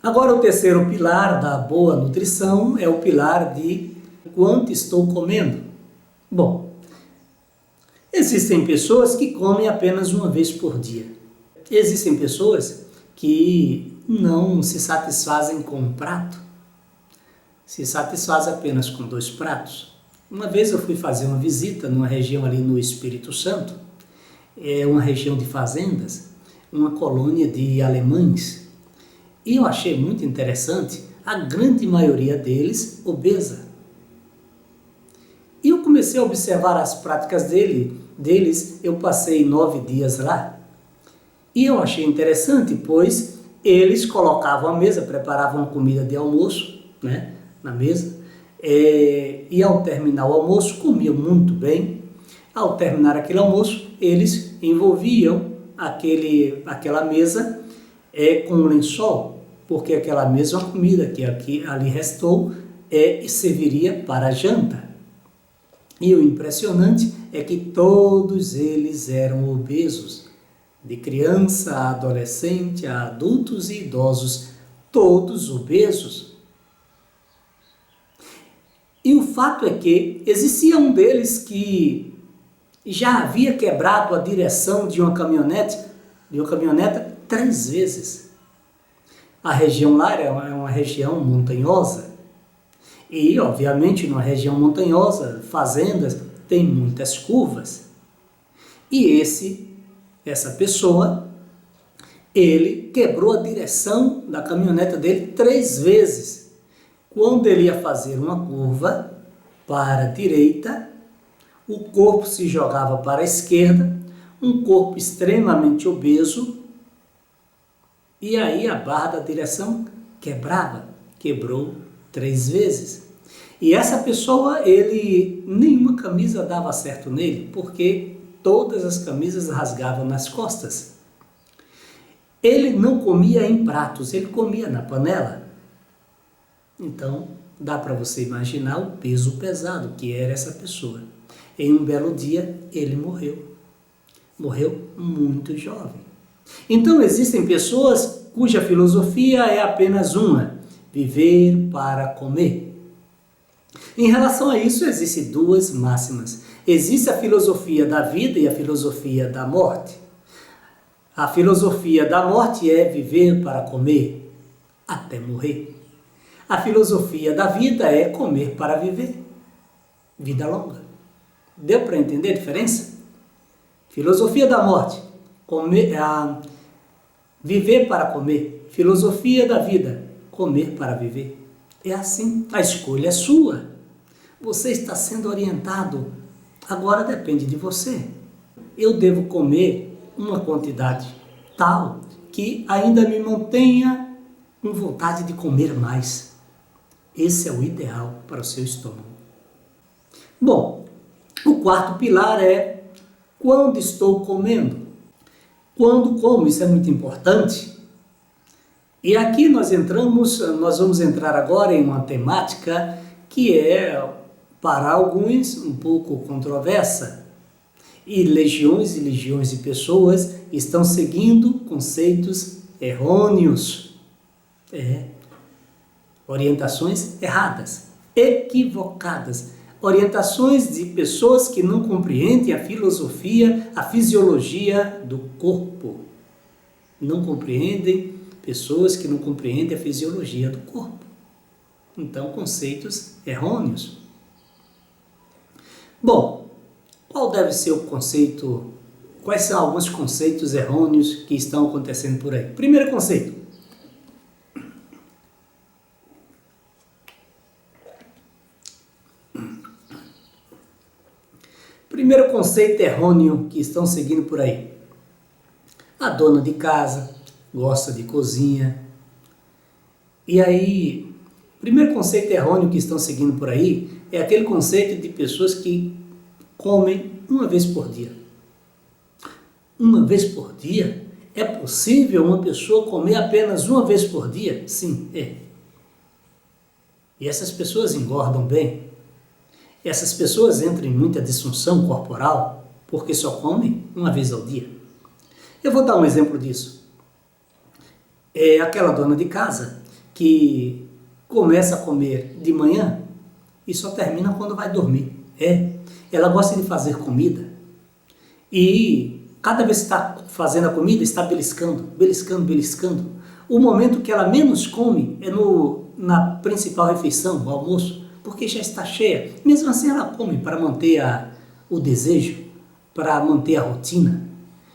Agora, o terceiro pilar da boa nutrição é o pilar de quanto estou comendo. Bom, existem pessoas que comem apenas uma vez por dia. Existem pessoas que não se satisfazem com um prato, se satisfazem apenas com 2 pratos. Uma vez eu fui fazer uma visita numa região ali no Espírito Santo, é uma região de fazendas, uma colônia de alemães, e eu achei muito interessante a grande maioria deles obesa. E eu comecei a observar as práticas deles, eu passei 9 dias lá, e eu achei interessante, pois eles colocavam a mesa, preparavam comida de almoço, né, na mesa, e ao terminar o almoço comiam muito bem. Ao terminar aquele almoço, eles envolviam aquela mesa com um lençol, porque aquela mesma comida que ali restou serviria para a janta. E o impressionante é que todos eles eram obesos, de criança a adolescente, a adultos e idosos, todos obesos. E o fato é que existia um deles que já havia quebrado a direção de uma caminhoneta 3 vezes. A região lá é uma região montanhosa. E, obviamente, numa região montanhosa, fazendas, tem muitas curvas. E essa pessoa, ele quebrou a direção da caminhoneta dele 3 vezes. Quando ele ia fazer uma curva para a direita, o corpo se jogava para a esquerda, um corpo extremamente obeso, e aí a barra da direção quebrou 3 vezes. E essa pessoa, nenhuma camisa dava certo nele, porque todas as camisas rasgavam nas costas. Ele não comia em pratos, ele comia na panela. Então, dá para você imaginar o peso pesado que era essa pessoa. Em um belo dia, ele morreu. Morreu muito jovem. Então, existem pessoas cuja filosofia é apenas uma: viver para comer. Em relação a isso, existem 2 máximas. Existe a filosofia da vida e a filosofia da morte. A filosofia da morte é viver para comer até morrer. A filosofia da vida é comer para viver. Vida longa. Deu para entender a diferença? Filosofia da morte, viver para comer. Filosofia da vida, comer para viver. É assim, a escolha é sua. Você está sendo orientado, agora depende de você. Eu devo comer uma quantidade tal que ainda me mantenha com vontade de comer mais. Esse é o ideal para o seu estômago. Bom, o 4º pilar é quando estou comendo. Quando como, isso é muito importante. E aqui nós vamos entrar agora em uma temática que é, para alguns, um pouco controversa. E legiões de pessoas estão seguindo conceitos errôneos. Orientações erradas, equivocadas. Orientações de pessoas que não compreendem a filosofia, a fisiologia do corpo. Pessoas que não compreendem a fisiologia do corpo. Então, conceitos errôneos. Bom, qual deve ser o conceito? Quais são alguns conceitos errôneos que estão acontecendo por aí? Primeiro conceito. Primeiro conceito errôneo que estão seguindo por aí. A dona de casa gosta de cozinha. E aí, primeiro conceito errôneo que estão seguindo por aí é aquele conceito de pessoas que comem uma vez por dia. Uma vez por dia? É possível uma pessoa comer apenas uma vez por dia? Sim, é. E essas pessoas engordam bem. Essas pessoas entram em muita disfunção corporal porque só comem uma vez ao dia. Eu vou dar um exemplo disso. Aquela dona de casa que começa a comer de manhã e só termina quando vai dormir. Ela gosta de fazer comida e cada vez que está fazendo a comida está beliscando, beliscando, beliscando. O momento que ela menos come é na principal refeição, o almoço, porque já está cheia. Mesmo assim ela come para manter o desejo, para manter a rotina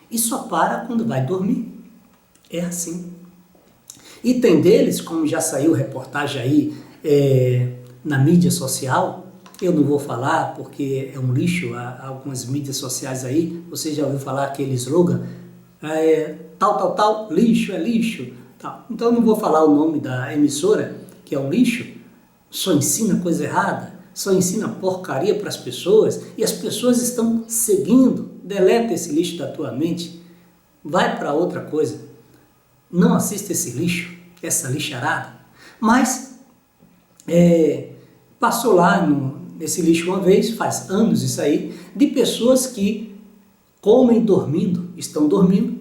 e só para quando vai dormir. É assim. E tem deles, como já saiu reportagem aí na mídia social, eu não vou falar porque é um lixo, há algumas mídias sociais aí, você já ouviu falar aquele slogan, tal, lixo é lixo, tal. Então eu não vou falar o nome da emissora, que é um lixo, só ensina coisa errada, só ensina porcaria para as pessoas, e as pessoas estão seguindo. Deleta esse lixo da tua mente, vai para outra coisa, não assista esse lixo, essa lixarada. Mas passou lá nesse lixo uma vez, faz anos isso aí, de pessoas que comem dormindo, estão dormindo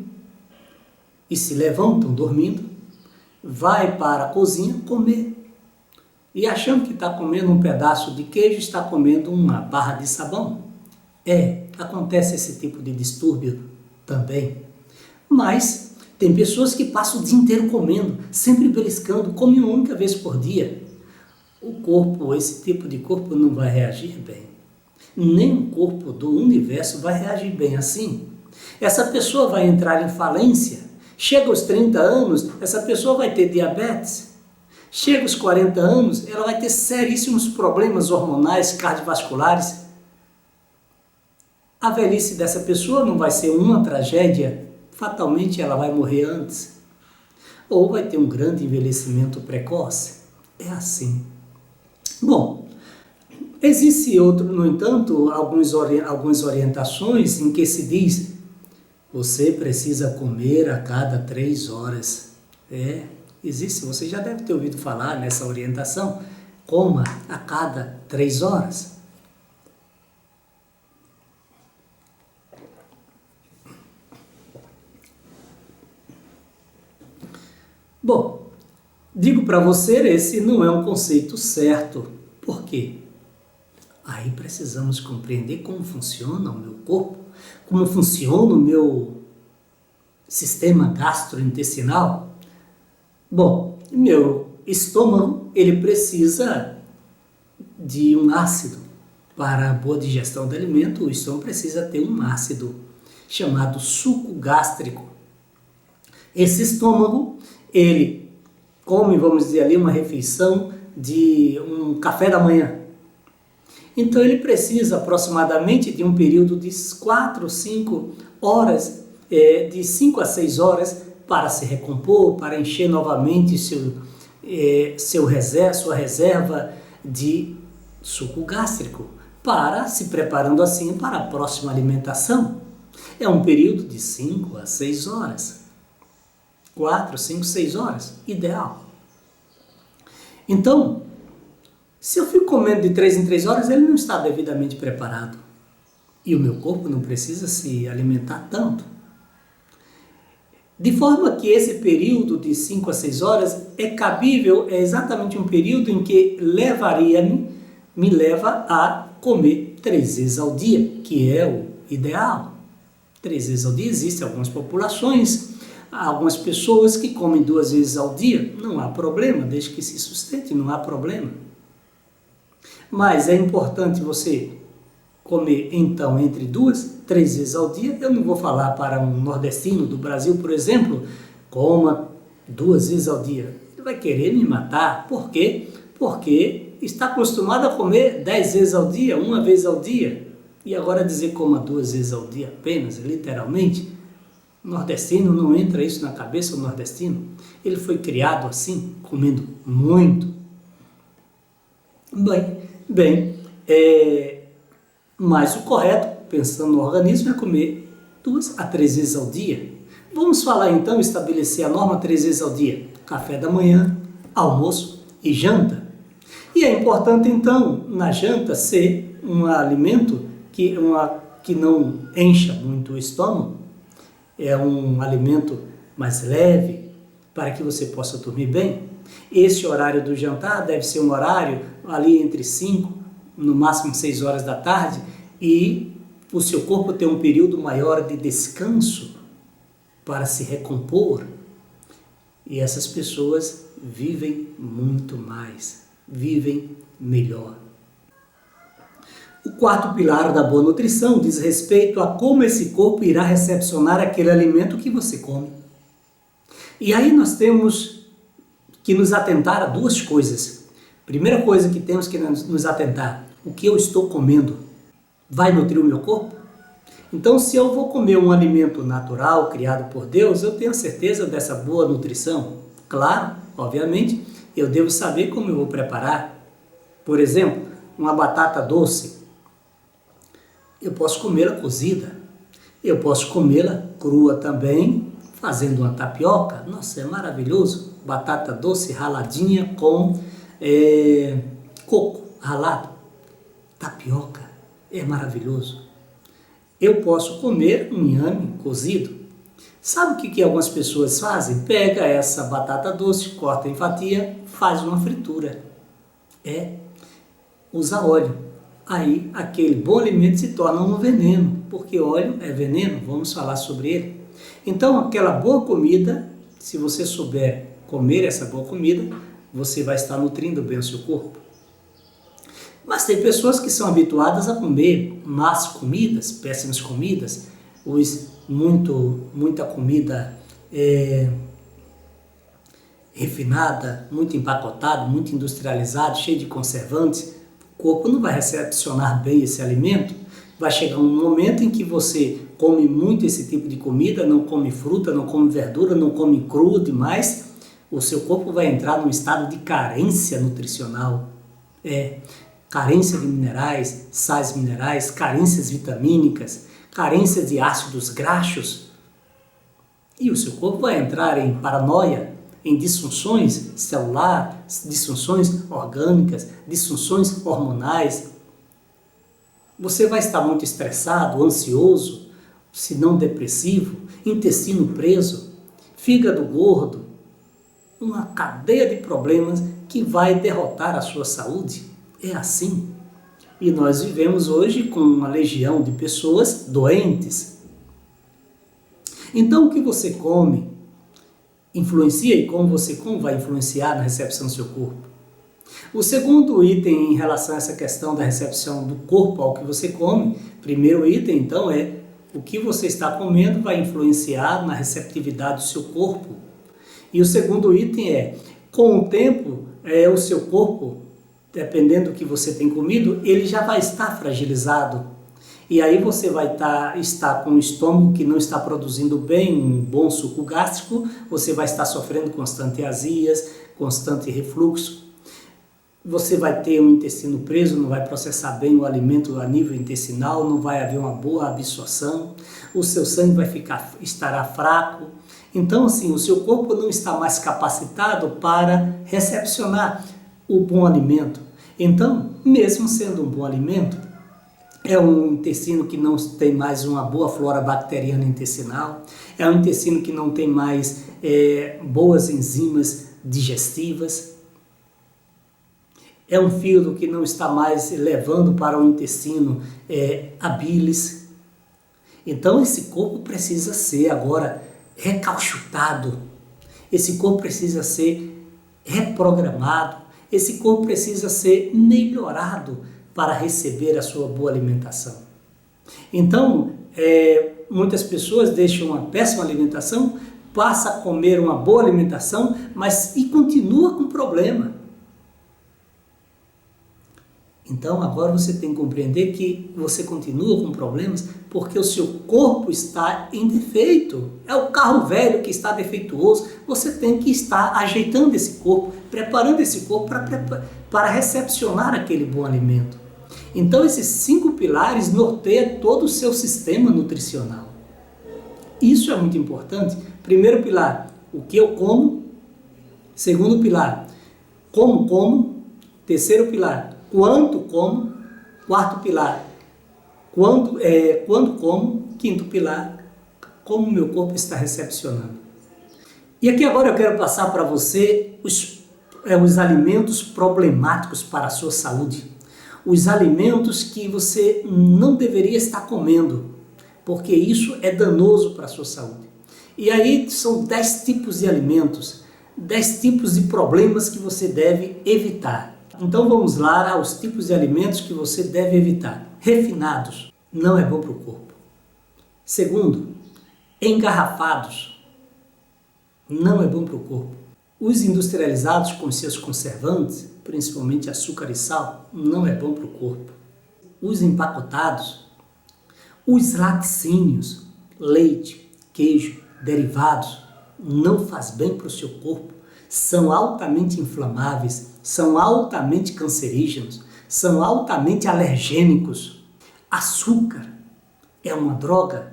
e se levantam dormindo, vai para a cozinha comer e achando que está comendo um pedaço de queijo, está comendo uma barra de sabão. Acontece esse tipo de distúrbio também. Mas tem pessoas que passam o dia inteiro comendo, sempre beliscando, comem uma única vez por dia. O corpo, esse tipo de corpo não vai reagir bem. Nem o corpo do universo vai reagir bem assim. Essa pessoa vai entrar em falência. Chega aos 30 anos, essa pessoa vai ter diabetes. Chega aos 40 anos, ela vai ter seríssimos problemas hormonais, cardiovasculares. A velhice dessa pessoa não vai ser uma tragédia, fatalmente ela vai morrer antes. Ou vai ter um grande envelhecimento precoce. É assim. Bom, existe no entanto, algumas orientações em que se diz: você precisa comer a cada 3 horas. Existe, você já deve ter ouvido falar nessa orientação, coma a cada 3 horas. Bom, digo para você, esse não é um conceito certo. Por quê? Aí precisamos compreender como funciona o meu corpo, como funciona o meu sistema gastrointestinal. Bom, meu estômago, ele precisa de um ácido. Para a boa digestão do alimento, o estômago precisa ter um ácido chamado suco gástrico. Esse estômago, ele come, vamos dizer ali, uma refeição de um café da manhã. Então ele precisa aproximadamente de um período de 4 ou 5 horas, de 5 a 6 horas, para se recompor, para encher novamente sua reserva de suco gástrico, para se preparando assim para a próxima alimentação. É um período de 5 a 6 horas. 4, 5, 6 horas, ideal. Então, se eu fico comendo de 3 em 3 horas, ele não está devidamente preparado. E o meu corpo não precisa se alimentar tanto. De forma que esse período de 5 a 6 horas é cabível, é exatamente um período em que me leva a comer 3 vezes ao dia, que é o ideal. 3 vezes ao dia. Existem algumas populações, algumas pessoas que comem 2 vezes ao dia, não há problema, desde que se sustente, não há problema. Mas é importante você comer, então, entre 2, 3 vezes ao dia. Eu não vou falar para um nordestino do Brasil, por exemplo, coma 2 vezes ao dia. Ele vai querer me matar. Por quê? Porque está acostumado a comer 10 vezes ao dia, 1 vez ao dia. E agora dizer coma 2 vezes ao dia apenas, literalmente, nordestino, não entra isso na cabeça do nordestino. Ele foi criado assim, comendo muito. Mas o correto, pensando no organismo, é comer 2 a 3 vezes ao dia. Vamos falar então, estabelecer a norma 3 vezes ao dia. Café da manhã, almoço e janta. E é importante então, na janta, ser um alimento que não encha muito o estômago. É um alimento mais leve, para que você possa dormir bem. Esse horário do jantar deve ser um horário ali entre 5, no máximo 6 horas da tarde, e o seu corpo tem um período maior de descanso para se recompor. E essas pessoas vivem muito mais, vivem melhor. O quarto pilar da boa nutrição diz respeito a como esse corpo irá recepcionar aquele alimento que você come. E aí nós temos que nos atentar a duas coisas. Primeira coisa que temos que nos atentar: o que eu estou comendo vai nutrir o meu corpo? Então, se eu vou comer um alimento natural, criado por Deus, eu tenho certeza dessa boa nutrição? Claro, obviamente, eu devo saber como eu vou preparar. Por exemplo, uma batata doce. Eu posso comê-la cozida. Eu posso comê-la crua também, fazendo uma tapioca. Nossa, é maravilhoso. Batata doce raladinha com coco ralado. Tapioca. É maravilhoso. Eu posso comer um inhame cozido. Sabe o que algumas pessoas fazem? Pega essa batata doce, corta em fatia, faz uma fritura. Usa óleo. Aí aquele bom alimento se torna um veneno, porque óleo é veneno, vamos falar sobre ele. Então aquela boa comida, se você souber comer essa boa comida, você vai estar nutrindo bem o seu corpo. Mas tem pessoas que são habituadas a comer más comidas, péssimas comidas, muita comida refinada, muito empacotada, muito industrializada, cheia de conservantes. O corpo não vai recepcionar bem esse alimento. Vai chegar um momento em que você come muito esse tipo de comida, não come fruta, não come verdura, não come cru demais, o seu corpo vai entrar num estado de carência nutricional. Carência de minerais, sais minerais, carências vitamínicas, carência de ácidos graxos. E o seu corpo vai entrar em paranoia, em disfunções celulares, disfunções orgânicas, disfunções hormonais. Você vai estar muito estressado, ansioso, se não depressivo, intestino preso, fígado gordo, uma cadeia de problemas que vai derrotar a sua saúde. É assim. E nós vivemos hoje com uma legião de pessoas doentes. Então o que você come influencia, e como você come vai influenciar na recepção do seu corpo. O segundo item em relação a essa questão da recepção do corpo ao que você come, primeiro item então é o que você está comendo vai influenciar na receptividade do seu corpo. E o segundo item é, com o tempo, o seu corpo, dependendo do que você tem comido, ele já vai estar fragilizado. E aí você vai estar com o estômago que não está produzindo bem um bom suco gástrico, você vai estar sofrendo constante azias, constante refluxo. Você vai ter um intestino preso, não vai processar bem o alimento a nível intestinal, não vai haver uma boa absorção, o seu sangue estará fraco. Então, assim, o seu corpo não está mais capacitado para recepcionar o bom alimento. Então, mesmo sendo um bom alimento, é um intestino que não tem mais uma boa flora bacteriana intestinal, é um intestino que não tem mais boas enzimas digestivas, é um fígado que não está mais levando para o intestino a bilis. Então esse corpo precisa ser agora recalchutado, esse corpo precisa ser reprogramado, esse corpo precisa ser melhorado para receber a sua boa alimentação. Então, muitas pessoas deixam uma péssima alimentação, passa a comer uma boa alimentação, e continua com problema. Então, agora você tem que compreender que você continua com problemas porque o seu corpo está em defeito. É o carro velho que está defeituoso. Você tem que estar ajeitando esse corpo, preparando esse corpo para recepcionar aquele bom alimento. Então, esses 5 pilares norteiam todo o seu sistema nutricional. Isso é muito importante. Primeiro pilar, o que eu como. Segundo pilar, como como. Terceiro pilar, quanto como. Quarto pilar, quando como. Quinto pilar, como o meu corpo está recepcionando. E aqui agora eu quero passar para você os os alimentos problemáticos para a sua saúde. Os alimentos que você não deveria estar comendo, porque isso é danoso para a sua saúde. E aí são 10 tipos de alimentos, 10 tipos de problemas que você deve evitar. Então vamos lá aos tipos de alimentos que você deve evitar. Refinados, não é bom para o corpo. Segundo, engarrafados, não é bom para o corpo. Os industrializados com seus conservantes, principalmente açúcar e sal, não é bom para o corpo. Os empacotados, os laticínios, leite, queijo, derivados, não faz bem para o seu corpo. São altamente inflamáveis, são altamente cancerígenos, são altamente alergênicos. Açúcar é uma droga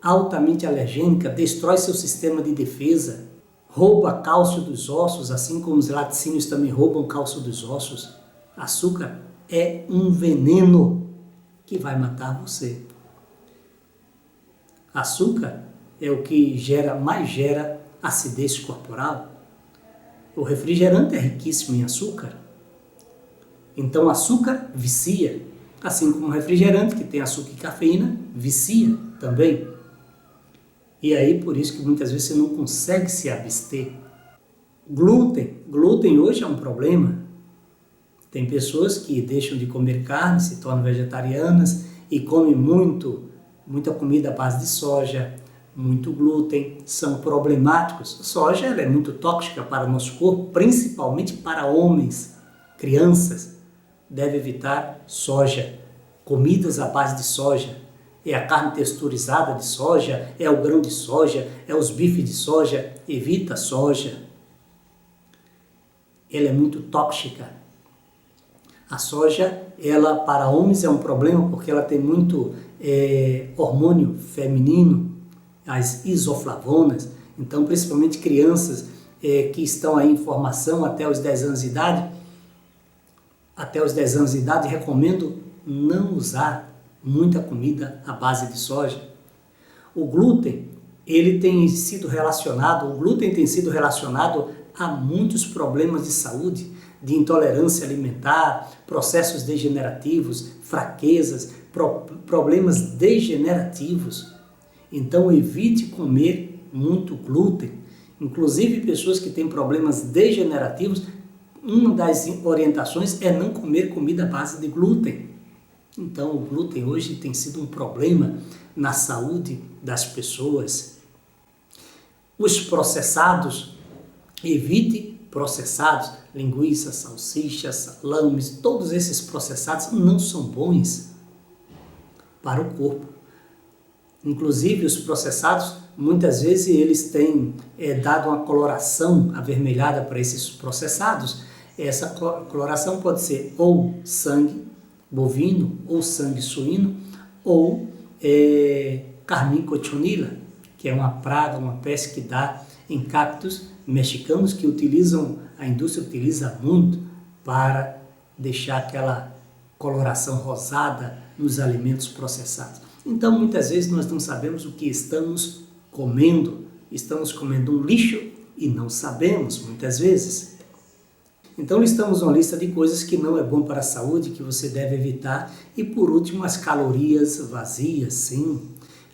altamente alergênica, destrói seu sistema de defesa, rouba cálcio dos ossos, assim como os laticínios também roubam cálcio dos ossos. Açúcar é um veneno que vai matar você. Açúcar é o que mais gera acidez corporal. O refrigerante é riquíssimo em açúcar. Então açúcar vicia, assim como o refrigerante que tem açúcar e cafeína vicia também. E aí por isso que muitas vezes você não consegue se abster. Glúten hoje é um problema. Tem pessoas que deixam de comer carne, se tornam vegetarianas e comem muita comida à base de soja, muito glúten, são problemáticos. Soja ela é muito tóxica para o nosso corpo, principalmente para homens, crianças. Deve evitar soja, comidas à base de soja. É a carne texturizada de soja, é o grão de soja, é os bifes de soja. Evita a soja. Ela é muito tóxica. A soja, ela para homens é um problema porque ela tem muito hormônio feminino, as isoflavonas. Então, principalmente crianças que estão aí em formação até os 10 anos de idade, recomendo não usar muita comida à base de soja. O glúten tem sido relacionado a muitos problemas de saúde, de intolerância alimentar, processos degenerativos, fraquezas, problemas degenerativos. Então evite comer muito glúten. Inclusive pessoas que têm problemas degenerativos, uma das orientações é não comer comida à base de glúten. Então o glúten hoje tem sido um problema na saúde das pessoas. Os processados, evite processados, linguiças, salsichas, salames, todos esses processados não são bons para o corpo. Inclusive os processados, muitas vezes eles têm dado uma coloração avermelhada para esses processados. Essa coloração pode ser ou sangue bovino, ou sangue suíno, ou carmim-cochonila, que é uma praga, uma peste que dá em cactos mexicanos que a indústria utiliza muito para deixar aquela coloração rosada nos alimentos processados. Então, muitas vezes nós não sabemos o que estamos comendo um lixo e não sabemos, muitas vezes. Então, listamos uma lista de coisas que não é bom para a saúde, que você deve evitar. E, por último, as calorias vazias, sim.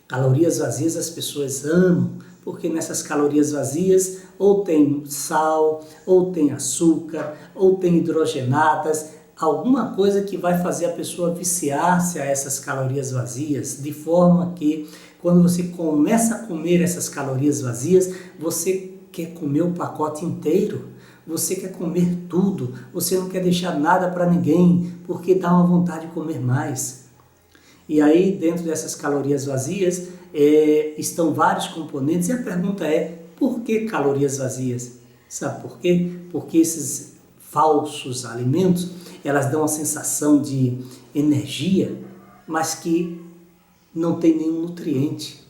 Calorias vazias as pessoas amam, porque nessas calorias vazias ou tem sal, ou tem açúcar, ou tem hidrogenadas, alguma coisa que vai fazer a pessoa viciar-se a essas calorias vazias, de forma que quando você começa a comer essas calorias vazias, você quer comer o pacote inteiro, você quer comer tudo, você não quer deixar nada para ninguém, porque dá uma vontade de comer mais. E aí, dentro dessas calorias vazias, estão vários componentes, e a pergunta é, por que calorias vazias? Sabe por quê? Porque esses falsos alimentos, elas dão uma sensação de energia, mas que não tem nenhum nutriente.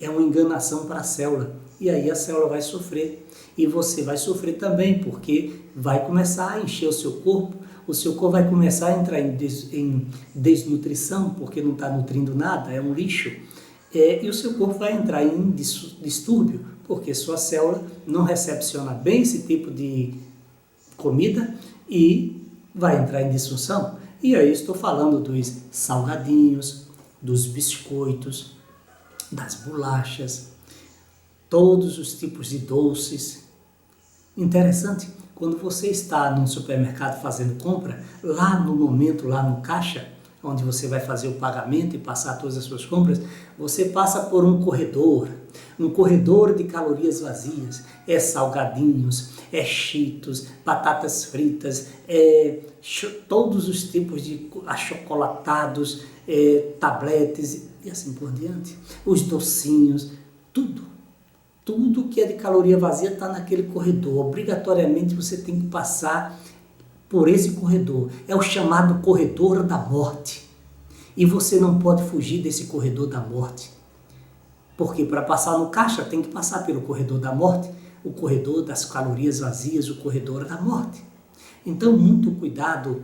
É uma enganação para a célula. E aí a célula vai sofrer. E você vai sofrer também, porque vai começar a encher o seu corpo vai começar a entrar em desnutrição, porque não está nutrindo nada, é um lixo. E o seu corpo vai entrar em distúrbio, porque sua célula não recepciona bem esse tipo de comida e vai entrar em disfunção. E aí estou falando dos salgadinhos, dos biscoitos, das bolachas, todos os tipos de doces. Interessante, quando você está num supermercado fazendo compra, lá no momento, lá no caixa, onde você vai fazer o pagamento e passar todas as suas compras, você passa por um corredor de calorias vazias. É salgadinhos, é cheetos, batatas fritas, todos os tipos de achocolatados, tabletes e assim por diante. Os docinhos, tudo que é de caloria vazia está naquele corredor. Obrigatoriamente você tem que passar por esse corredor. É o chamado corredor da morte. E você não pode fugir desse corredor da morte. Porque para passar no caixa tem que passar pelo corredor da morte, o corredor das calorias vazias, o corredor da morte. Então, muito cuidado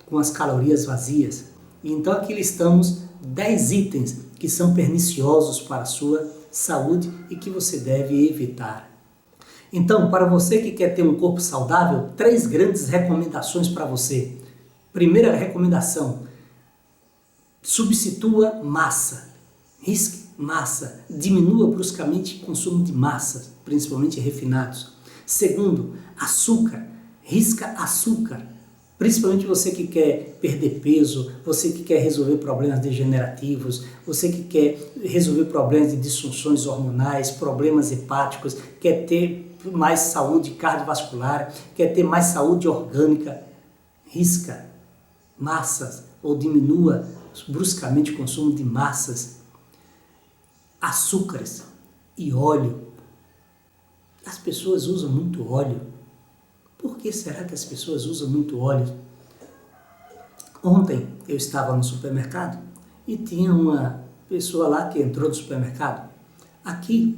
com as calorias vazias. Então, aqui listamos 10 itens que são perniciosos para a sua saúde e que você deve evitar. Então, para você que quer ter um corpo saudável, 3 grandes recomendações para você. Primeira recomendação: substitua massa. Risque massa. Diminua bruscamente o consumo de massas, principalmente refinados. Segundo, açúcar. Risca açúcar. Principalmente você que quer perder peso, você que quer resolver problemas degenerativos, você que quer resolver problemas de disfunções hormonais, problemas hepáticos, quer ter mais saúde cardiovascular, quer ter mais saúde orgânica. Risca massas ou diminua bruscamente o consumo de massas, açúcares e óleo. As pessoas usam muito óleo. Por que será que as pessoas usam muito óleo? Ontem eu estava no supermercado e tinha uma pessoa lá que entrou no supermercado. Aqui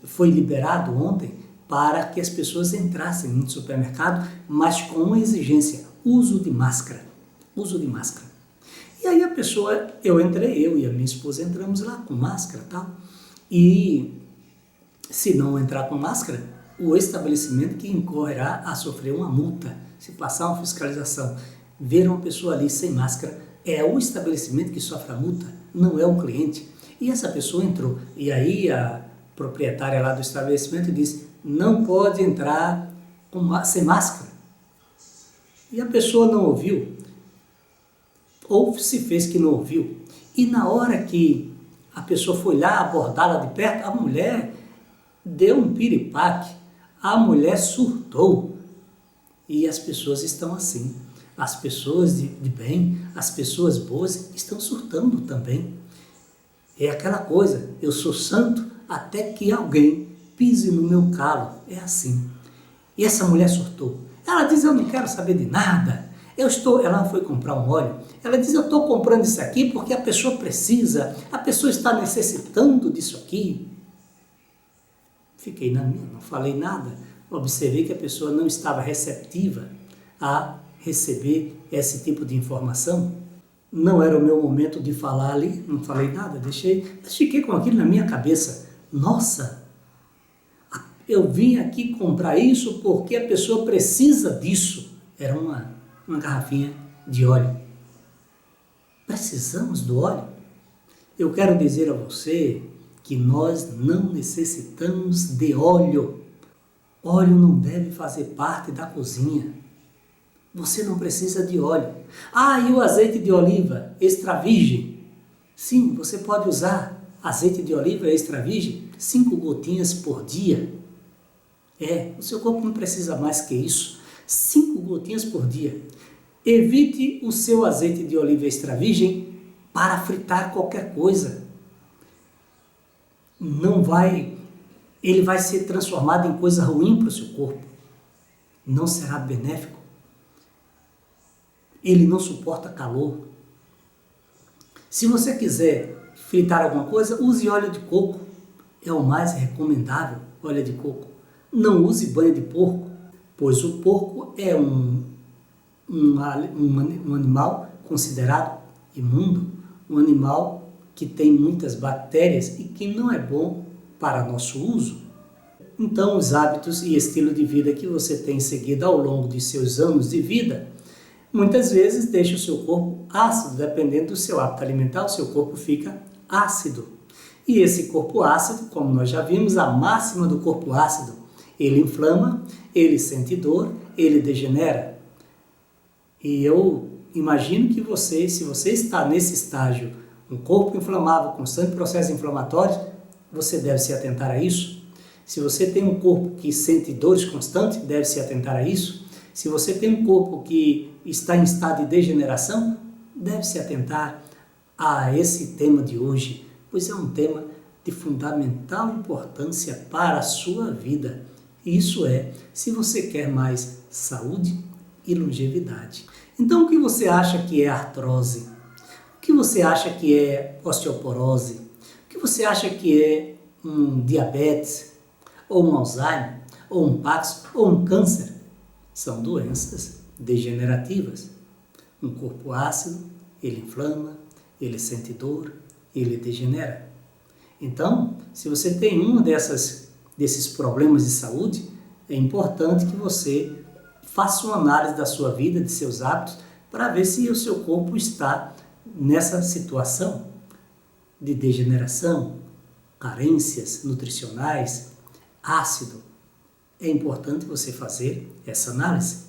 foi liberado ontem para que as pessoas entrassem no supermercado, mas com uma exigência: uso de máscara. Uso de máscara. E aí a pessoa, eu e a minha esposa entramos lá com máscara e tal. E se não entrar com máscara, o estabelecimento que incorrerá a sofrer uma multa. Se passar uma fiscalização, ver uma pessoa ali sem máscara, é o estabelecimento que sofre a multa, não é o cliente. E essa pessoa entrou. E aí a proprietária lá do estabelecimento disse: não pode entrar sem máscara. E a pessoa não ouviu, ou se fez que não ouviu. E na hora que a pessoa foi lá abordá-la de perto, a mulher deu um piripaque, a mulher surtou. E as pessoas estão assim. As pessoas de bem, as pessoas boas estão surtando também. É aquela coisa: eu sou santo até que alguém pise no meu calo. É assim. E essa mulher surtou. Ela diz: eu não quero saber de nada. Ela foi comprar um óleo. Ela diz: eu estou comprando isso aqui porque a pessoa precisa, a pessoa está necessitando disso aqui. Fiquei na minha, não falei nada. Observei que a pessoa não estava receptiva a receber esse tipo de informação. Não era o meu momento de falar ali, não falei nada, mas fiquei com aquilo na minha cabeça. Nossa, eu vim aqui comprar isso porque a pessoa precisa disso. Era uma garrafinha de óleo. Precisamos do óleo? Eu quero dizer a você que nós não necessitamos de óleo. Óleo não deve fazer parte da cozinha. Você não precisa de óleo. E o azeite de oliva extra virgem? Sim, você pode usar azeite de oliva extra virgem 5 gotinhas por dia. O seu corpo não precisa mais que isso. 5 gotinhas por dia. Evite o seu azeite de oliva extra virgem para fritar qualquer coisa. Ele vai ser transformado em coisa ruim para o seu corpo. Não será benéfico. Ele não suporta calor. Se você quiser fritar alguma coisa, use óleo de coco. É o mais recomendável, óleo de coco. Não use banha de porco, pois o porco é um animal considerado imundo, um animal que tem muitas bactérias e que não é bom para nosso uso. Então, os hábitos e estilo de vida que você tem seguido ao longo de seus anos de vida, muitas vezes deixa o seu corpo ácido, dependendo do seu hábito alimentar, o seu corpo fica ácido. E esse corpo ácido, como nós já vimos, a máxima do corpo ácido, ele inflama, ele sente dor, ele degenera. E eu imagino que você, se você está nesse estágio, um corpo inflamável, constante processo inflamatório, você deve se atentar a isso. Se você tem um corpo que sente dores constantes, deve se atentar a isso. Se você tem um corpo que está em estado de degeneração, deve se atentar a esse tema de hoje, pois é um tema de fundamental importância para a sua vida. Isso é, se você quer mais saúde e longevidade. Então, o que você acha que é artrose? O que você acha que é osteoporose? O que você acha que é um diabetes? Ou um Alzheimer, ou um Parkinson, ou um câncer? São doenças degenerativas. Um corpo ácido, ele inflama, ele sente dor, ele degenera. Então, se você tem um desses problemas de saúde, é importante que você faça uma análise da sua vida, de seus hábitos, para ver se o seu corpo está nessa situação de degeneração, carências nutricionais, ácido. É importante você fazer essa análise.